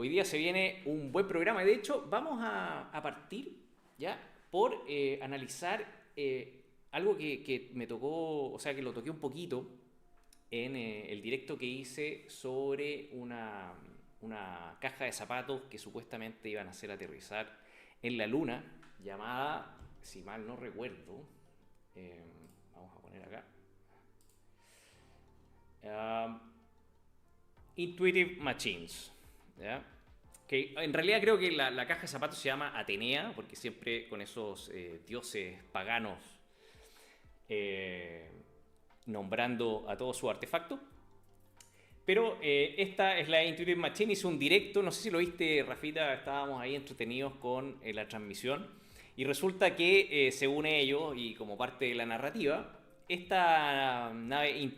hoy día se viene un buen programa. De hecho, vamos a partir ya por analizar algo que me tocó, o sea, que lo toqué un poquito en el directo que hice sobre una caja de zapatos que supuestamente iban a hacer aterrizar en la luna, llamada, si mal no recuerdo, eh, vamos a poner acá, um, Intuitive Machines, ¿ya? Que en realidad creo que la caja de zapatos se llama Atenea, porque siempre con esos dioses paganos eh, nombrando a todos sus artefactos. Pero esta es la Intuitive Machine, hizo un directo, no sé si lo viste, Rafita, estábamos ahí entretenidos con la transmisión. Y resulta que, según ellos, y como parte de la narrativa, esta nave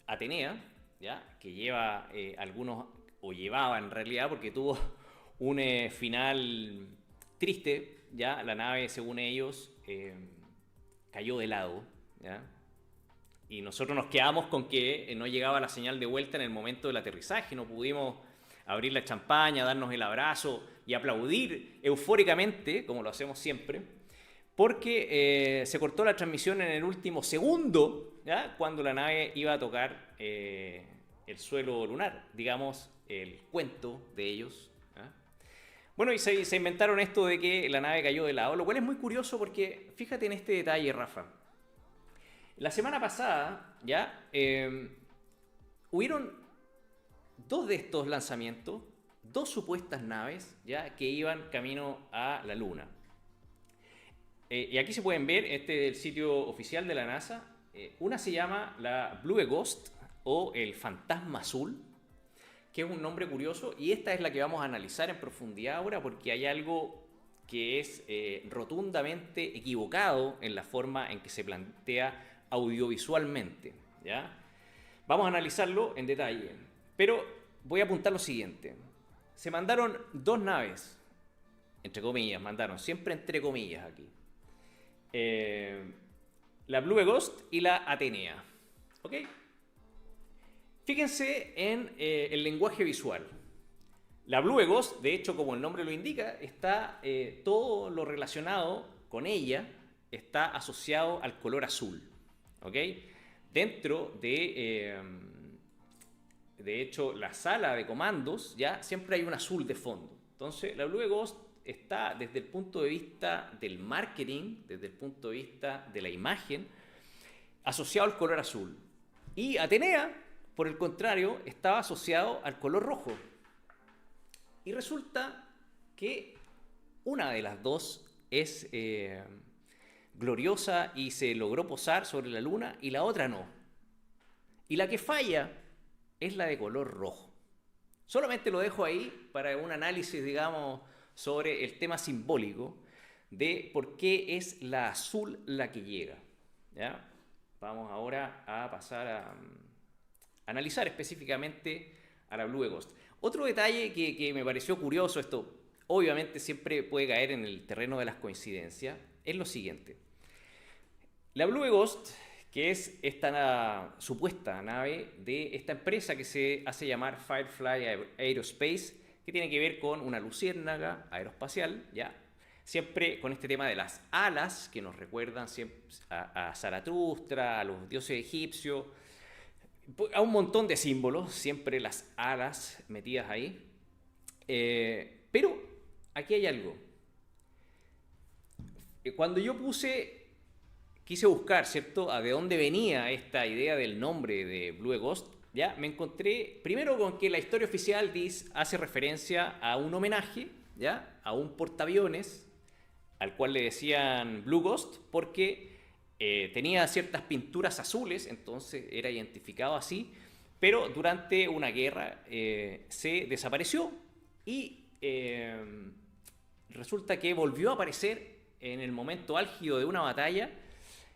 Atenea, ¿ya? Que lleva algunos, o llevaba en realidad, porque tuvo un final triste, ¿ya? La nave, según ellos, cayó de lado, ¿ya? Y nosotros nos quedamos con que no llegaba la señal de vuelta en el momento del aterrizaje, no pudimos abrir la champaña, darnos el abrazo y aplaudir eufóricamente, como lo hacemos siempre, porque se cortó la transmisión en el último segundo, ¿ya? Cuando la nave iba a tocar el suelo lunar, digamos, el cuento de ellos. ¿Ya? Bueno, y se inventaron esto de que la nave cayó de lado, lo cual es muy curioso porque fíjate en este detalle, Rafa. La semana pasada, ya, hubieron dos de estos lanzamientos, dos supuestas naves, ya, que iban camino a la Luna. Y aquí se pueden ver, este es el sitio oficial de la NASA. Una se llama la Blue Ghost o el Fantasma Azul, que es un nombre curioso, y esta es la que vamos a analizar en profundidad ahora porque hay algo que es rotundamente equivocado en la forma en que se plantea audiovisualmente, ¿ya? Vamos a analizarlo en detalle, pero voy a apuntar lo siguiente. Se mandaron dos naves, entre comillas, mandaron, siempre entre comillas aquí. La Blue Ghost y la Atenea, ¿ok? Fíjense en el lenguaje visual. La Blue Ghost, de hecho, como el nombre lo indica, está todo lo relacionado con ella está asociado al color azul, ¿ok? Dentro de hecho, la sala de comandos ya siempre hay un azul de fondo. Entonces, la Blue Ghost está desde el punto de vista del marketing, desde el punto de vista de la imagen, asociado al color azul. Y Atenea, por el contrario, estaba asociado al color rojo. Y resulta que una de las dos es gloriosa y se logró posar sobre la luna y la otra no. Y la que falla es la de color rojo. Solamente lo dejo ahí para un análisis, digamos, sobre el tema simbólico de por qué es la azul la que llega. ¿Ya? Vamos ahora a pasar a analizar específicamente a la Blue Ghost. Otro detalle que me pareció curioso, esto obviamente siempre puede caer en el terreno de las coincidencias, es lo siguiente. La Blue Ghost, que es esta supuesta nave de esta empresa que se hace llamar Firefly Aerospace, que tiene que ver con una luciérnaga aeroespacial, ¿ya? Siempre con este tema de las alas, que nos recuerdan a Zaratustra, a los dioses egipcios, a un montón de símbolos, siempre las alas metidas ahí. Pero aquí hay algo. Cuando yo quise buscar, ¿cierto?, a de dónde venía esta idea del nombre de Blue Ghost, ya me encontré primero con que la historia oficial hace referencia a un homenaje, ya, a un portaaviones al cual le decían Blue Ghost porque tenía ciertas pinturas azules, entonces era identificado así, pero durante una guerra se desapareció y resulta que volvió a aparecer en el momento álgido de una batalla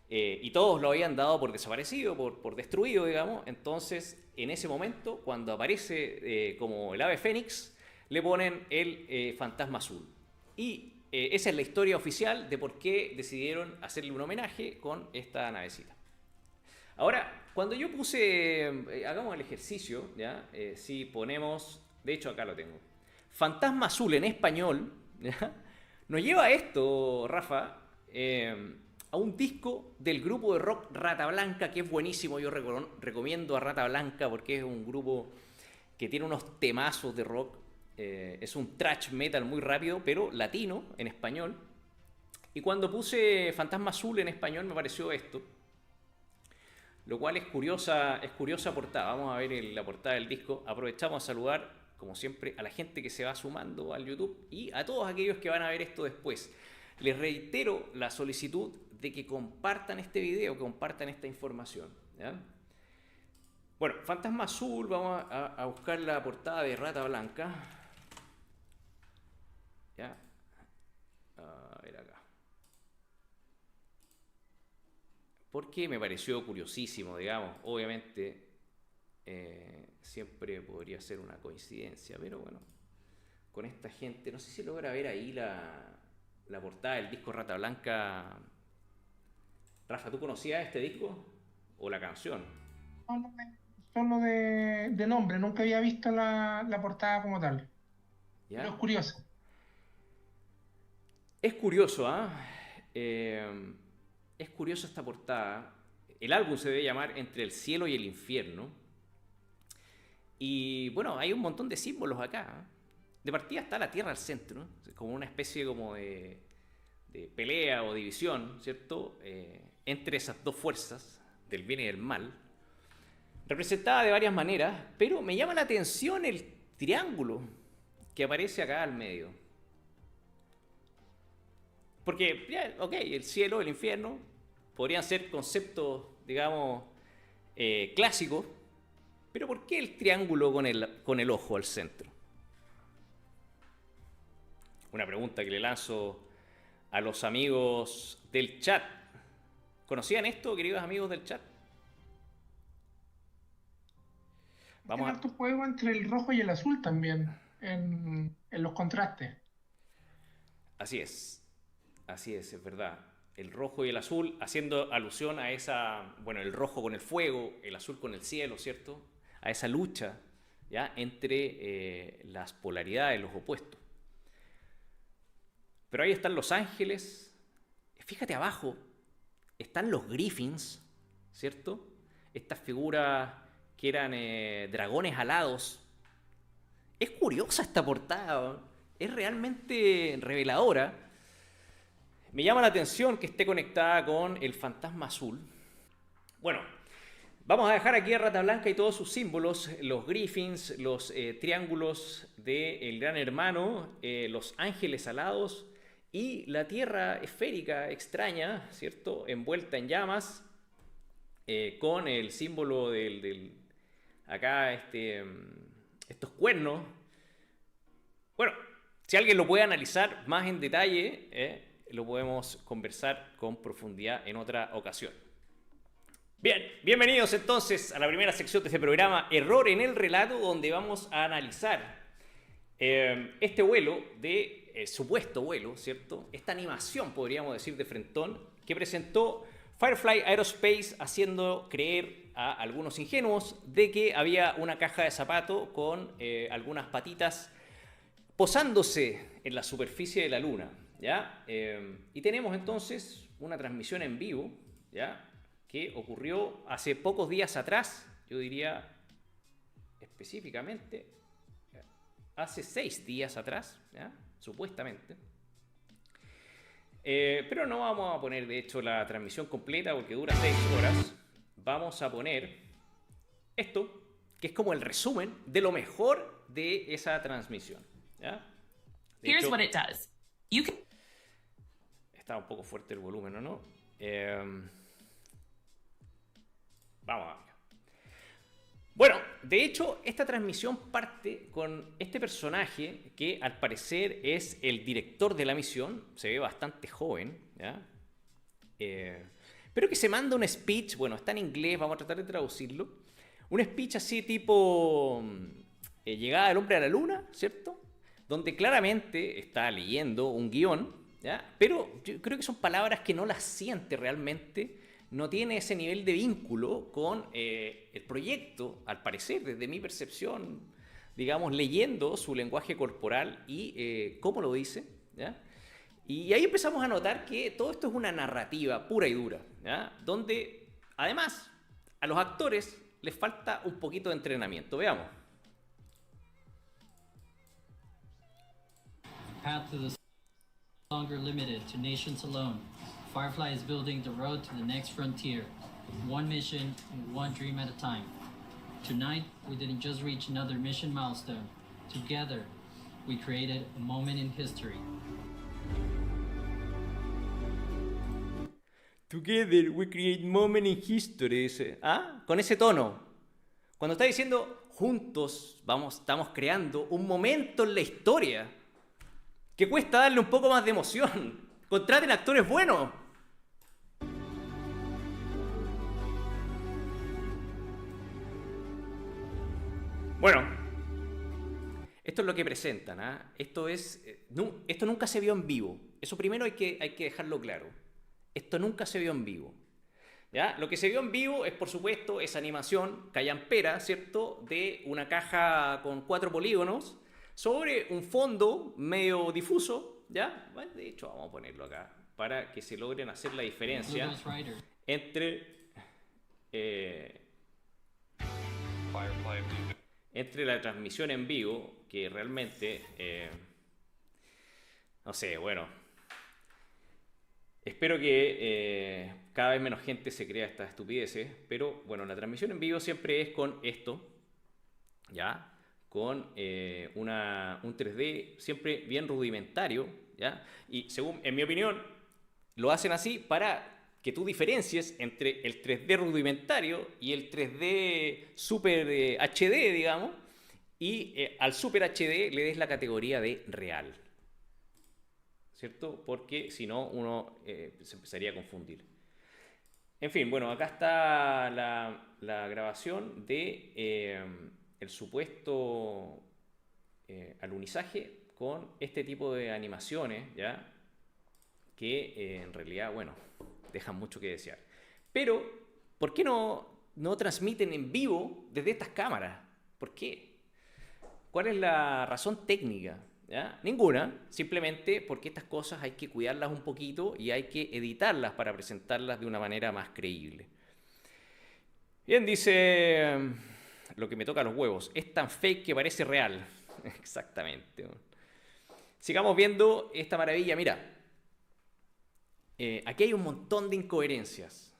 y todos lo habían dado por desaparecido, por destruido, digamos. Entonces, en ese momento, cuando aparece como el ave fénix, le ponen el fantasma azul. Y esa es la historia oficial de por qué decidieron hacerle un homenaje con esta navecita. Ahora, cuando yo hagamos el ejercicio, ¿ya? Si ponemos, de hecho acá lo tengo, Fantasma Azul en español, ¿ya? Nos lleva a esto, Rafa, a un disco del grupo de rock Rata Blanca, que es buenísimo. Yo recomiendo a Rata Blanca porque es un grupo que tiene unos temazos de rock. Es un thrash metal muy rápido, pero latino, en español. Y cuando puse Fantasma Azul en español me pareció esto. Lo cual es curiosa portada. Vamos a ver la portada del disco. Aprovechamos a saludar, como siempre, a la gente que se va sumando al YouTube y a todos aquellos que van a ver esto después. Les reitero la solicitud de que compartan este video, que compartan esta información, ¿ya? Bueno, Fantasma Azul, vamos a buscar la portada de Rata Blanca. ¿Ya? A ver acá. Porque me pareció curiosísimo, digamos. Obviamente, siempre podría ser una coincidencia, pero bueno, con esta gente, no sé si logra ver ahí la portada del disco Rata Blanca. Rafa, ¿tú conocías este disco o la canción? Solo solo de nombre, nunca había visto la portada como tal, pero es ¿Ya? curioso. Es curioso, ¿ah? Eh, es curioso esta portada. El álbum se debe llamar Entre el cielo y el infierno. Y bueno, hay un montón de símbolos acá, ¿eh? De partida está la Tierra al centro, ¿no? Como una especie como de pelea o división, ¿cierto? Entre esas dos fuerzas, del bien y del mal, representada de varias maneras, pero me llama la atención el triángulo que aparece acá al medio. Porque, ya, ok, el cielo, el infierno, podrían ser conceptos, digamos, clásicos, pero ¿por qué el triángulo con el ojo al centro? Una pregunta que le lanzo a los amigos del chat. ¿Conocían esto, queridos amigos del chat? Tiene Vamos a... harto juego entre el rojo y el azul también, en los contrastes. Así es verdad. El rojo y el azul, haciendo alusión a esa, bueno, el rojo con el fuego, el azul con el cielo, ¿cierto? A esa lucha, ¿ya? Entre las polaridades, los opuestos. Pero ahí están los ángeles. Fíjate abajo, están los griffins, ¿cierto? Estas figuras que eran dragones alados. Es curiosa esta portada, es realmente reveladora. Me llama la atención que esté conectada con el fantasma azul. Bueno, vamos a dejar aquí a Rata Blanca y todos sus símbolos, los griffins, los triángulos del Gran Hermano, los ángeles alados y la tierra esférica extraña, ¿cierto? Envuelta en llamas, con el símbolo acá, estos cuernos. Bueno, si alguien lo puede analizar más en detalle, lo podemos conversar con profundidad en otra ocasión. Bien, bienvenidos entonces a la primera sección de este programa, Error en el Relato, donde vamos a analizar este vuelo supuesto vuelo, ¿cierto? Esta animación, podríamos decir, de frentón, que presentó Firefly Aerospace, haciendo creer a algunos ingenuos de que había una caja de zapato con algunas patitas posándose en la superficie de la Luna, ¿ya? Y tenemos entonces una transmisión en vivo, ¿ya? Que ocurrió hace pocos días atrás, yo diría específicamente hace 6 días atrás, ¿ya? Supuestamente. Pero no vamos a poner, de hecho, la transmisión completa porque dura 6 horas. Vamos a poner esto, que es como el resumen de lo mejor de esa transmisión, ¿ya? De Here's hecho, what it does. You can está un poco fuerte el volumen, ¿o no? Vamos a ver. Bueno, de hecho, esta transmisión parte con este personaje que al parecer es el director de la misión, se ve bastante joven, ¿ya? Pero que se manda un speech, bueno, está en inglés, vamos a tratar de traducirlo, un speech así tipo llegada del hombre a la luna, ¿cierto? Donde claramente está leyendo un guión, ¿ya? Pero yo creo que son palabras que no las siente realmente, no tiene ese nivel de vínculo con el proyecto, al parecer, desde mi percepción, digamos, leyendo su lenguaje corporal y cómo lo dice, ¿ya? Y ahí empezamos a notar que todo esto es una narrativa pura y dura, ¿ya? Donde, además, a los actores les falta un poquito de entrenamiento. Veamos. Path to the longer limited to nations alone. Firefly is building the road to the next frontier. One mission and one dream at a time. Tonight, we didn't just reach another mission milestone. Together, we created a moment in history. Together we create moment in history, dice. ¿Ah? Con ese tono. Cuando está diciendo juntos estamos creando un momento en la historia que cuesta darle un poco más de emoción. Contraten actores buenos. Bueno, esto es lo que presentan, ¿ah? Esto nunca se vio en vivo. Eso primero hay que dejarlo claro. Esto nunca se vio en vivo. ¿Ya? Lo que se vio en vivo es, por supuesto, esa animación callampera, ¿cierto? De una caja con 4 polígonos sobre un fondo medio difuso, ¿ya? Bueno, de hecho, vamos a ponerlo acá para que se logren hacer la diferencia entre la transmisión en vivo, que realmente, no sé, bueno, espero que cada vez menos gente se crea estas estupideces, pero bueno, la transmisión en vivo siempre es con esto, ¿ya? Con un 3D siempre bien rudimentario, ¿ya? Y según, en mi opinión, lo hacen así para que tú diferencies entre el 3D rudimentario y el 3D Super HD, digamos, y al Super HD le des la categoría de real, ¿cierto? Porque si no, uno se empezaría a confundir. En fin, bueno, acá está la grabación de el supuesto alunizaje con este tipo de animaciones, ¿ya? Que en realidad, bueno, dejan mucho que desear. Pero, ¿por qué no transmiten en vivo desde estas cámaras? ¿Por qué? ¿Cuál es la razón técnica? ¿Ya? Ninguna, simplemente porque estas cosas hay que cuidarlas un poquito y hay que editarlas para presentarlas de una manera más creíble. Bien, dice lo que me toca a los huevos, es tan fake que parece real. Exactamente. Sigamos viendo esta maravilla, mira. Aquí hay un montón de incoherencias,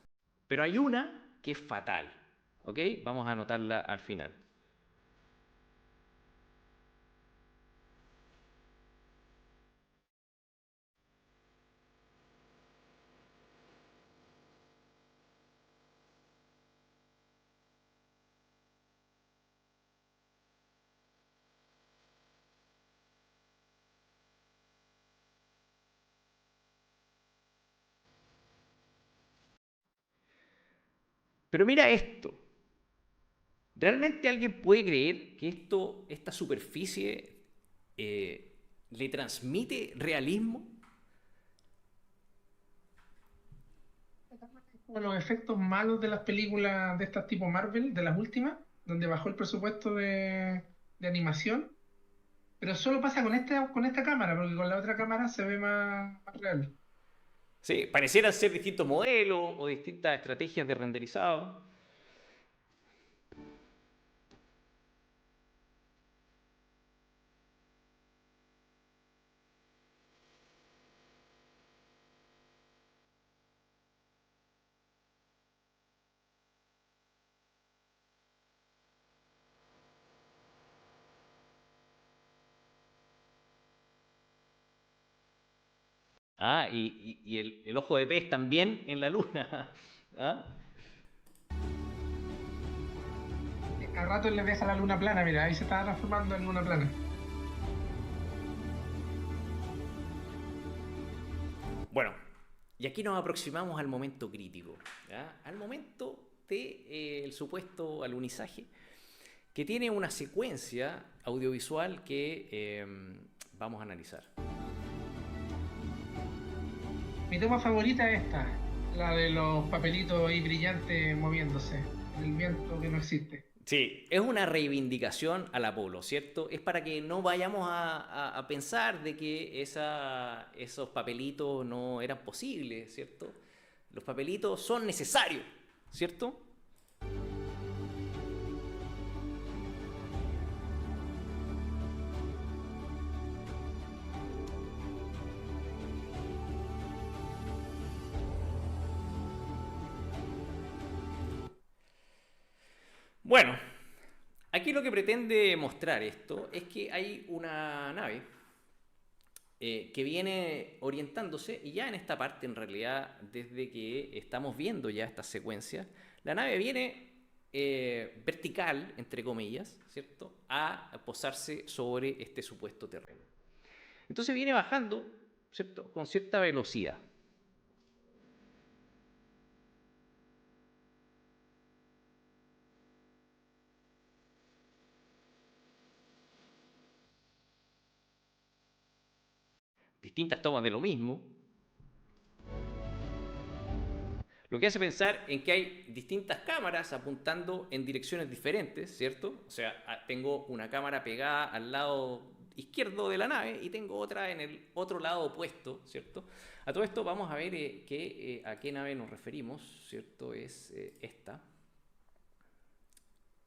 pero hay una que es fatal, ¿ok? Vamos a anotarla al final. Pero mira esto. ¿Realmente alguien puede creer que esta superficie le transmite realismo? Como los efectos malos de las películas de estas tipo Marvel, de las últimas, donde bajó el presupuesto de animación, pero solo pasa con esta cámara, porque con la otra cámara se ve más real. Sí, parecieran ser distintos modelos o distintas estrategias de renderizado. Ah, y el ojo de pez también en la luna. ¿Ah? A rato le deja la luna plana, mira, ahí se está transformando en luna plana. Bueno, y aquí nos aproximamos al momento crítico, ¿ya? Al momento del supuesto alunizaje, que tiene una secuencia audiovisual que vamos a analizar. Mi toma favorita es esta, la de los papelitos ahí brillantes moviéndose, el viento que no existe. Sí, es una reivindicación al Apolo, ¿cierto? Es para que no vayamos a pensar de que esos papelitos no eran posibles, ¿cierto? Los papelitos son necesarios, ¿cierto? Bueno, aquí lo que pretende mostrar esto es que hay una nave que viene orientándose y ya en esta parte en realidad desde que estamos viendo ya esta secuencia, la nave viene vertical, entre comillas, ¿cierto? A posarse sobre este supuesto terreno. Entonces viene bajando, ¿cierto? Con cierta velocidad. Distintas tomas de lo mismo, lo que hace pensar en que hay distintas cámaras apuntando en direcciones diferentes, ¿cierto? O sea, tengo una cámara pegada al lado izquierdo de la nave y tengo otra en el otro lado opuesto, ¿cierto? A todo esto vamos a ver a qué nave nos referimos, ¿cierto? Es esta,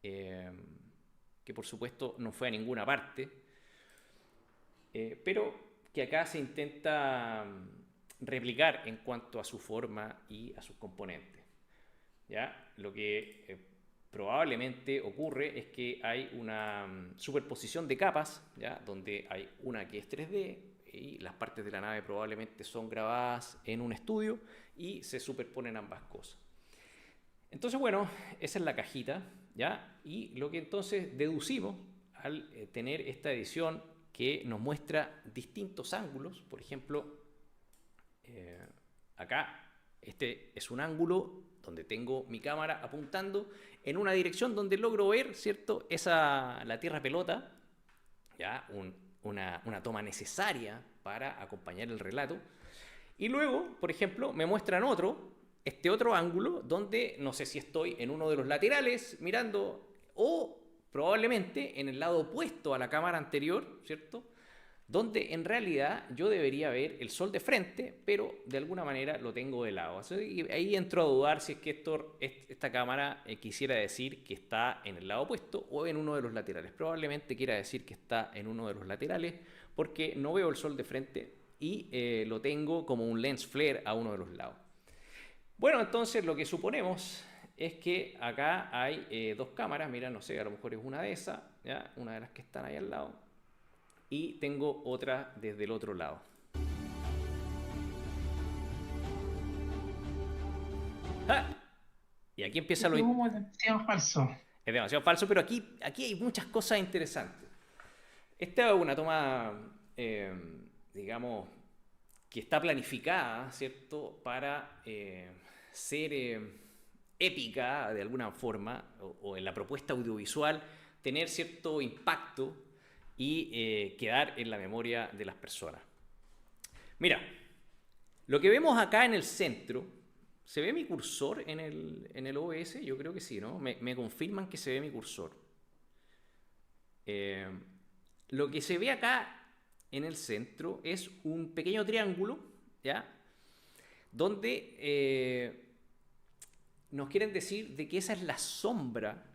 que por supuesto no fue a ninguna parte, pero que acá se intenta replicar en cuanto a su forma y a sus componentes. ¿Ya? Lo que probablemente ocurre es que hay una superposición de capas, ¿ya? Donde hay una que es 3D y las partes de la nave probablemente son grabadas en un estudio y se superponen ambas cosas. Entonces, bueno, esa es la cajita, ¿ya? Y lo que entonces deducimos al tener esta edición que nos muestra distintos ángulos, por ejemplo, acá este es un ángulo donde tengo mi cámara apuntando en una dirección donde logro ver, ¿cierto? La tierra pelota, ¿ya? Una toma necesaria para acompañar el relato. Y luego, por ejemplo, me muestran este otro ángulo donde no sé si estoy en uno de los laterales mirando o probablemente en el lado opuesto a la cámara anterior, ¿cierto? Donde en realidad yo debería ver el sol de frente, pero de alguna manera lo tengo de lado. Y ahí entro a dudar si es que esta cámara quisiera decir que está en el lado opuesto o en uno de los laterales. Probablemente quiera decir que está en uno de los laterales porque no veo el sol de frente y lo tengo como un lens flare a uno de los lados. Bueno, entonces lo que suponemos es que acá hay dos cámaras. Mira, no sé, a lo mejor es una de esas, ¿ya? Una de las que están ahí al lado. Y tengo otra desde el otro lado. ¡Ah! Y aquí empieza lo... Es demasiado falso. Es demasiado falso, pero aquí hay muchas cosas interesantes. Esta es una toma, digamos, que está planificada, ¿cierto? Para ser épica de alguna forma, o en la propuesta audiovisual, tener cierto impacto y quedar en la memoria de las personas. Mira, lo que vemos acá en el centro, ¿se ve mi cursor en el OBS? Yo creo que sí, ¿no? Me confirman que se ve mi cursor. Lo que se ve acá en el centro es un pequeño triángulo, ¿ya? Donde nos quieren decir de que esa es la sombra,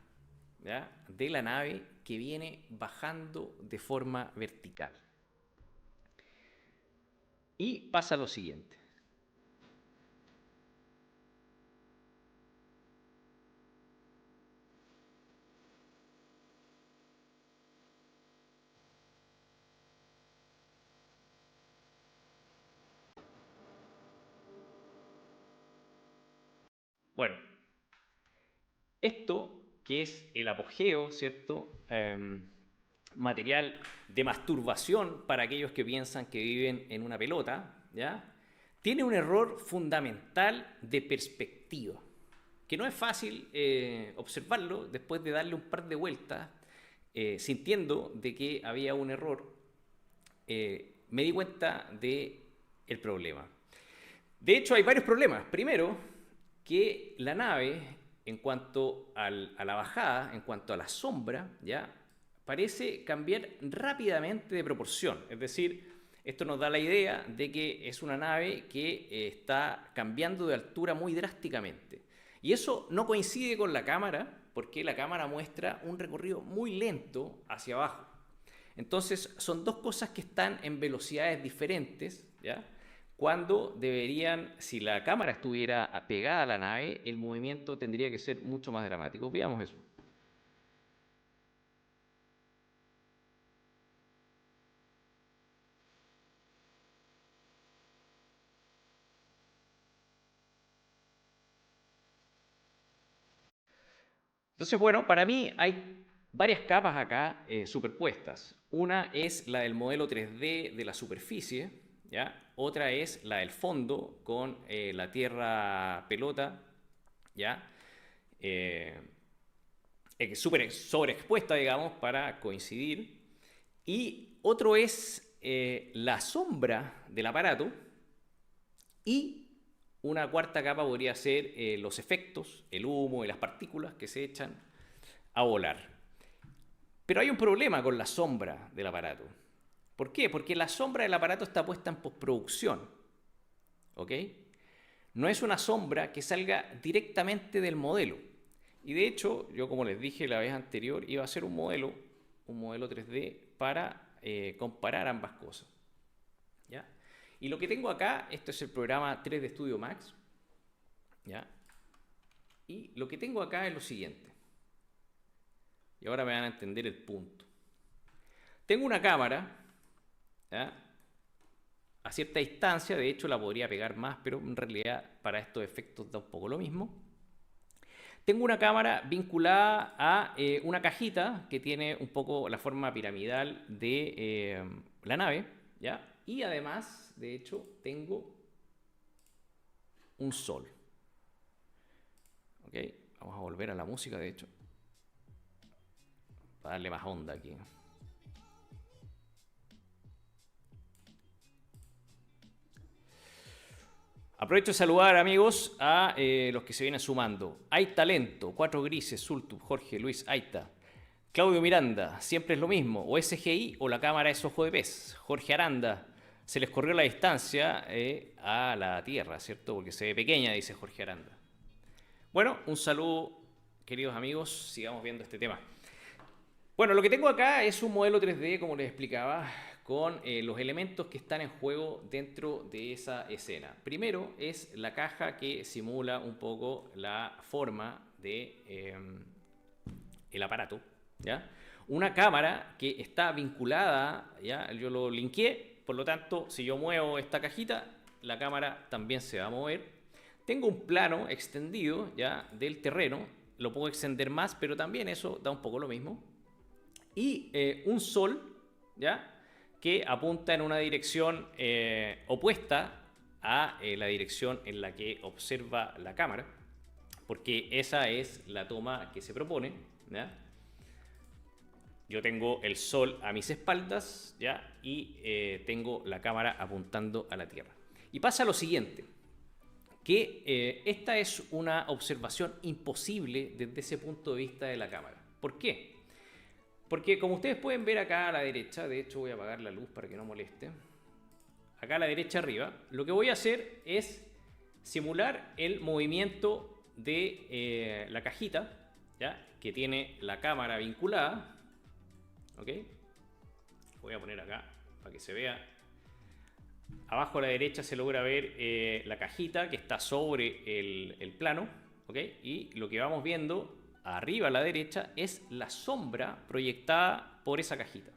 ¿ya? De la nave que viene bajando de forma vertical. Y pasa lo siguiente. Bueno, esto que es el apogeo, ¿cierto? Material de masturbación para aquellos que piensan que viven en una pelota, ¿ya? Tiene un error fundamental de perspectiva, que no es fácil observarlo después de darle un par de vueltas, sintiendo de que había un error. Me di cuenta del problema. De hecho, hay varios problemas. Primero, que la nave en cuanto a la bajada, en cuanto a la sombra, ¿ya? Parece cambiar rápidamente de proporción. Es decir, esto nos da la idea de que es una nave que está cambiando de altura muy drásticamente. Y eso no coincide con la cámara, porque la cámara muestra un recorrido muy lento hacia abajo. Entonces, son dos cosas que están en velocidades diferentes, ¿ya? Cuando deberían, si la cámara estuviera pegada a la nave, el movimiento tendría que ser mucho más dramático. Veamos eso. Entonces, bueno, para mí hay varias capas acá superpuestas. Una es la del modelo 3D de la superficie, ¿ya? Otra es la del fondo con la tierra pelota, ¿ya? Súper sobreexpuesta, digamos, para coincidir. Y otro es la sombra del aparato. Y una cuarta capa podría ser los efectos, el humo y las partículas que se echan a volar. Pero hay un problema con la sombra del aparato. ¿Por qué? Porque la sombra del aparato está puesta en postproducción. ¿Ok? No es una sombra que salga directamente del modelo. Y de hecho, yo como les dije la vez anterior, iba a hacer un modelo 3D para comparar ambas cosas. ¿Ya? Y lo que tengo acá, esto es el programa 3D Studio Max, ¿ya? Y lo que tengo acá es lo siguiente. Y ahora me van a entender el punto. Tengo una cámara, ¿ya? A cierta distancia, de hecho la podría pegar más, pero en realidad para estos efectos da un poco lo mismo. Tengo una cámara vinculada a una cajita que tiene un poco la forma piramidal de la nave, ¿ya? Y además, de hecho, tengo un sol. ¿Ok? Vamos a volver a la música, de hecho, para darle más onda aquí. Aprovecho de saludar, amigos, a los que se vienen sumando. Hay talento, 4 grises, Sultub, Jorge, Luis, Aita. Claudio Miranda, siempre es lo mismo, o SGI o la cámara es ojo de pez. Jorge Aranda, se les corrió la distancia a la Tierra, ¿cierto? Porque se ve pequeña, dice Jorge Aranda. Bueno, un saludo, queridos amigos, sigamos viendo este tema. Bueno, lo que tengo acá es un modelo 3D, como les explicaba, con los elementos que están en juego dentro de esa escena. Primero es la caja que simula un poco la forma de el aparato, ¿ya? Una cámara que está vinculada, ¿ya? Yo lo linkeé, por lo tanto, si yo muevo esta cajita, la cámara también se va a mover. Tengo un plano extendido, ¿ya? Del terreno, lo puedo extender más, pero también eso da un poco lo mismo. Y un sol, ¿ya? Que apunta en una dirección opuesta a la dirección en la que observa la cámara, porque esa es la toma que se propone, ¿ya? Yo tengo el sol a mis espaldas, ¿ya? Y tengo la cámara apuntando a la Tierra. Y pasa lo siguiente, que esta es una observación imposible desde ese punto de vista de la cámara. ¿Por qué? Porque como ustedes pueden ver acá a la derecha, de hecho voy a apagar la luz para que no moleste, acá a la derecha arriba, lo que voy a hacer es simular el movimiento de la cajita, ¿ya? Que tiene la cámara vinculada. ¿Ok? Voy a poner acá para que se vea. Abajo a la derecha se logra ver la cajita que está sobre el plano. ¿Ok? Y lo que vamos viendo arriba a la derecha es la sombra proyectada por esa cajita.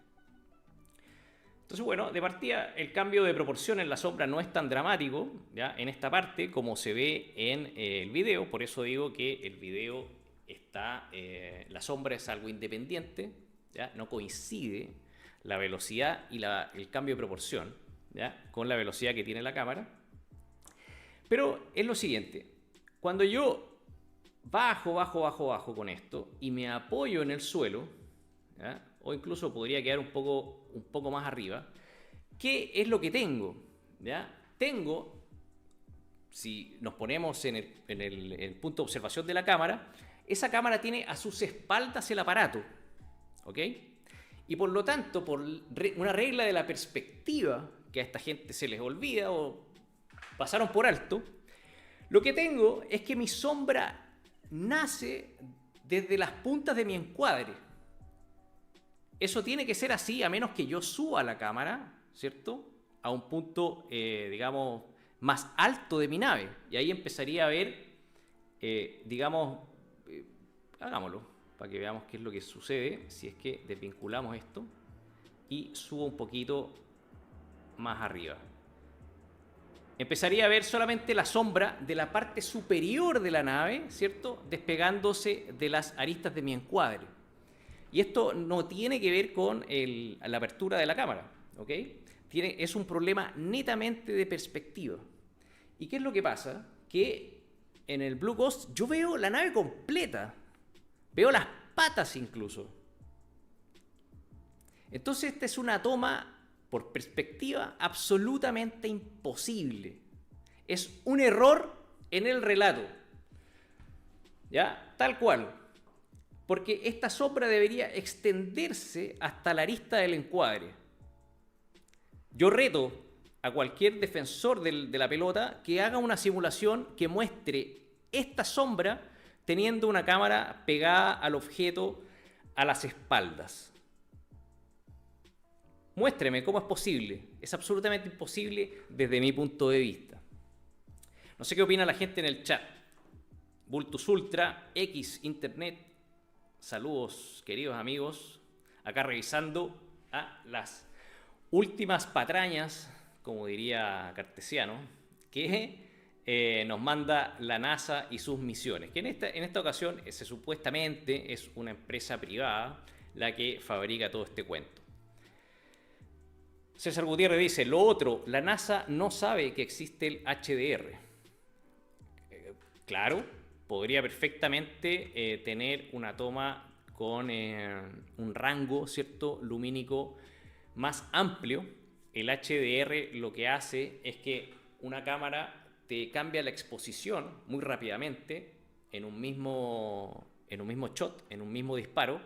Entonces, bueno, de partida el cambio de proporción en la sombra no es tan dramático, ¿ya? En esta parte como se ve en el video. Por eso digo que el video está, la sombra es algo independiente, ¿ya? No coincide la velocidad y el cambio de proporción, ¿ya? Con la velocidad que tiene la cámara. Pero es lo siguiente, cuando yo bajo con esto y me apoyo en el suelo, ¿ya? O incluso podría quedar un poco más arriba, ¿qué es lo que tengo? ¿Ya? Tengo si nos ponemos en el punto de observación de la cámara, esa cámara tiene a sus espaldas el aparato, ¿ok? Y por lo tanto, por una regla de la perspectiva, que a esta gente se les olvida o pasaron por alto, lo que tengo es que mi sombra nace desde las puntas de mi encuadre. Eso tiene que ser así a menos que yo suba la cámara, ¿cierto?, a un punto, digamos, más alto de mi nave. Y ahí empezaría a ver, digamos, hagámoslo, para que veamos qué es lo que sucede si es que desvinculamos esto y subo un poquito más arriba. Empezaría a ver solamente la sombra de la parte superior de la nave, ¿cierto?, despegándose de las aristas de mi encuadre. Y esto no tiene que ver con la apertura de la cámara, ¿ok? Es un problema netamente de perspectiva. ¿Y qué es lo que pasa? Que en el Blue Ghost yo veo la nave completa. Veo las patas incluso. Entonces esta es una toma, por perspectiva, absolutamente imposible. Es un error en el relato. ¿Ya? Tal cual. Porque esta sombra debería extenderse hasta la arista del encuadre. Yo reto a cualquier defensor de la pelota que haga una simulación que muestre esta sombra teniendo una cámara pegada al objeto a las espaldas. Muéstreme cómo es posible. Es absolutamente imposible desde mi punto de vista. No sé qué opina la gente en el chat. Vultus Ultra, X, Internet. Saludos, queridos amigos. Acá revisando a las últimas patrañas, como diría Cartesiano, que nos manda la NASA y sus misiones. Que en esta ocasión supuestamente es una empresa privada la que fabrica todo este cuento. César Gutiérrez dice, lo otro, la NASA no sabe que existe el HDR. Claro, podría perfectamente tener una toma con un rango, ¿cierto?, lumínico más amplio. El HDR lo que hace es que una cámara te cambia la exposición muy rápidamente en un mismo shot, en un mismo disparo,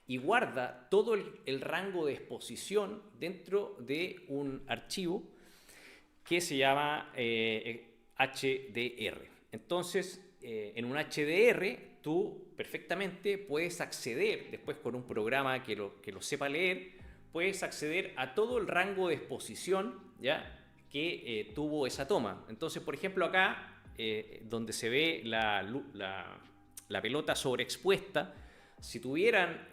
y guarda todo el rango de exposición dentro de un archivo que se llama HDR. Entonces, en un HDR tú perfectamente puedes acceder, después con un programa que lo sepa leer, puedes acceder a todo el rango de exposición, ¿ya?, que tuvo esa toma. Entonces, por ejemplo, acá, donde se ve la pelota sobreexpuesta, si tuvieran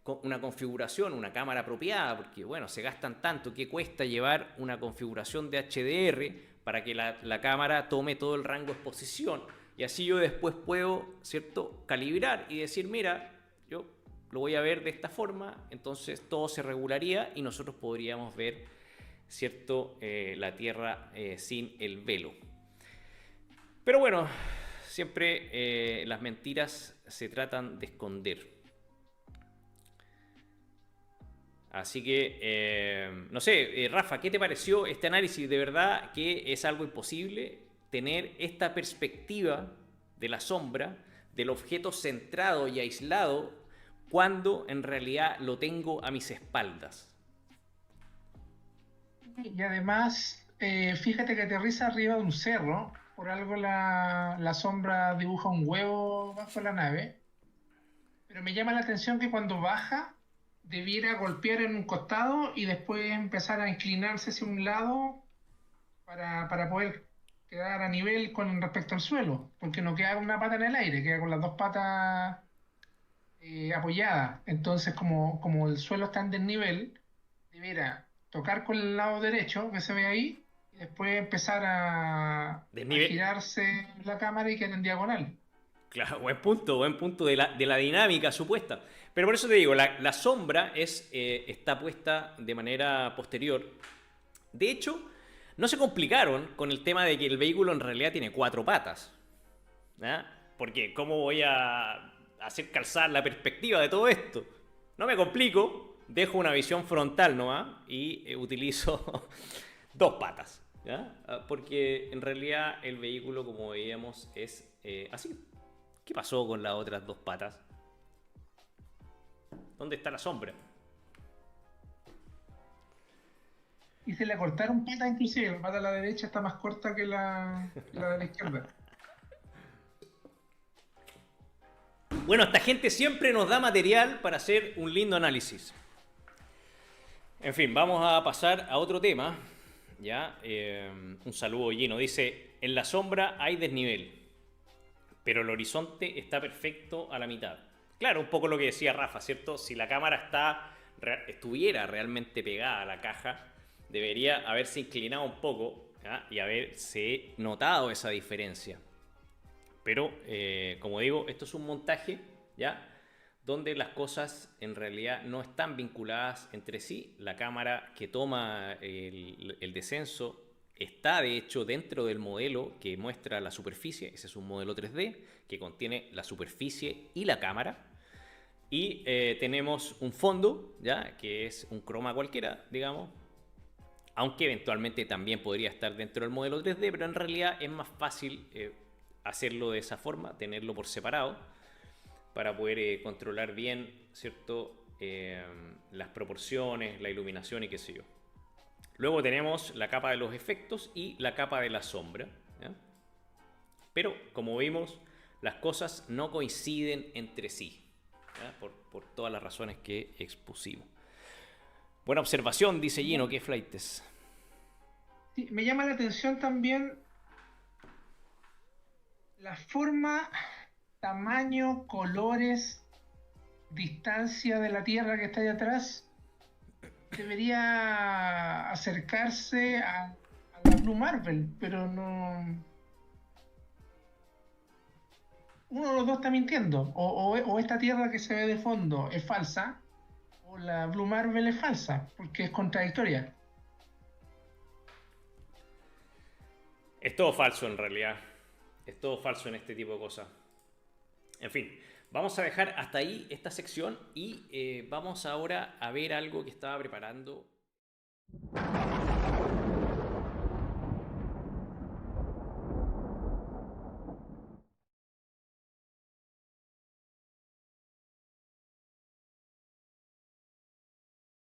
una configuración, una cámara apropiada, porque bueno, se gastan tanto, que cuesta llevar una configuración de HDR para que la cámara tome todo el rango de exposición, y así yo después puedo, ¿cierto?, calibrar y decir, mira, yo lo voy a ver de esta forma, entonces todo se regularía y nosotros podríamos ver, ¿cierto?, la Tierra sin el velo. Pero bueno, siempre las mentiras se tratan de esconder. Así que, no sé, Rafa, ¿qué te pareció este análisis? ¿De verdad que es algo imposible tener esta perspectiva de la sombra, del objeto centrado y aislado, cuando en realidad lo tengo a mis espaldas? Y además, fíjate que aterriza arriba de un cerro. Por algo la sombra dibuja un huevo bajo la nave. Pero me llama la atención que cuando baja debiera golpear en un costado y después empezar a inclinarse hacia un lado para poder quedar a nivel con respecto al suelo, porque no queda con una pata en el aire, queda con las dos patas apoyadas. Entonces, como el suelo está en desnivel, debiera tocar con el lado derecho que se ve ahí y después empezar a girarse la cámara y quedar en diagonal. Claro, buen punto de la dinámica supuesta. Pero por eso te digo, la sombra está puesta de manera posterior. De hecho, no se complicaron con el tema de que el vehículo en realidad tiene 4 patas. ¿Ah? Porque ¿cómo voy a hacer calzar la perspectiva de todo esto? No me complico, dejo una visión frontal nomás y utilizo 2 patas. ¿ya? Porque en realidad el vehículo, como veíamos, es así. ¿Qué pasó con las otras dos patas? ¿Dónde está la sombra? Y se le cortaron patas inclusive, la pata de la derecha está más corta que la de la izquierda. Bueno, esta gente siempre nos da material para hacer un lindo análisis. En fin, vamos a pasar a otro tema. ¿Ya? Un saludo, Gino. Dice, en la sombra hay desnivel, pero el horizonte está perfecto a la mitad. Claro, un poco lo que decía Rafa, ¿cierto? Si la cámara estuviera realmente pegada a la caja, debería haberse inclinado un poco, ¿ya? Y haberse notado esa diferencia. Pero, como digo, esto es un montaje, ¿ya? Donde las cosas en realidad no están vinculadas entre sí. La cámara que toma el descenso está de hecho dentro del modelo que muestra la superficie. Ese es un modelo 3D que contiene la superficie y la cámara. Y tenemos un fondo, ¿ya? Que es un croma cualquiera, digamos. Aunque eventualmente también podría estar dentro del modelo 3D, pero en realidad es más fácil hacerlo de esa forma, tenerlo por separado, para poder controlar bien, ¿cierto? Las proporciones, la iluminación y qué sé yo. Luego tenemos la capa de los efectos y la capa de la sombra, ¿ya? Pero, como vimos, las cosas no coinciden entre sí, ¿ya? Por todas las razones que expusimos. Buena observación, dice Gino, ¿qué flightes? Sí, me llama la atención también la forma, tamaño, colores, distancia de la Tierra que está ahí atrás. Debería acercarse a la Blue Marvel, pero no. Uno de los dos está mintiendo. O esta Tierra que se ve de fondo es falsa, o la Blue Marvel es falsa, porque es contradictoria. Es todo falso en realidad. Es todo falso en este tipo de cosas. En fin, vamos a dejar hasta ahí esta sección y vamos ahora a ver algo que estaba preparando.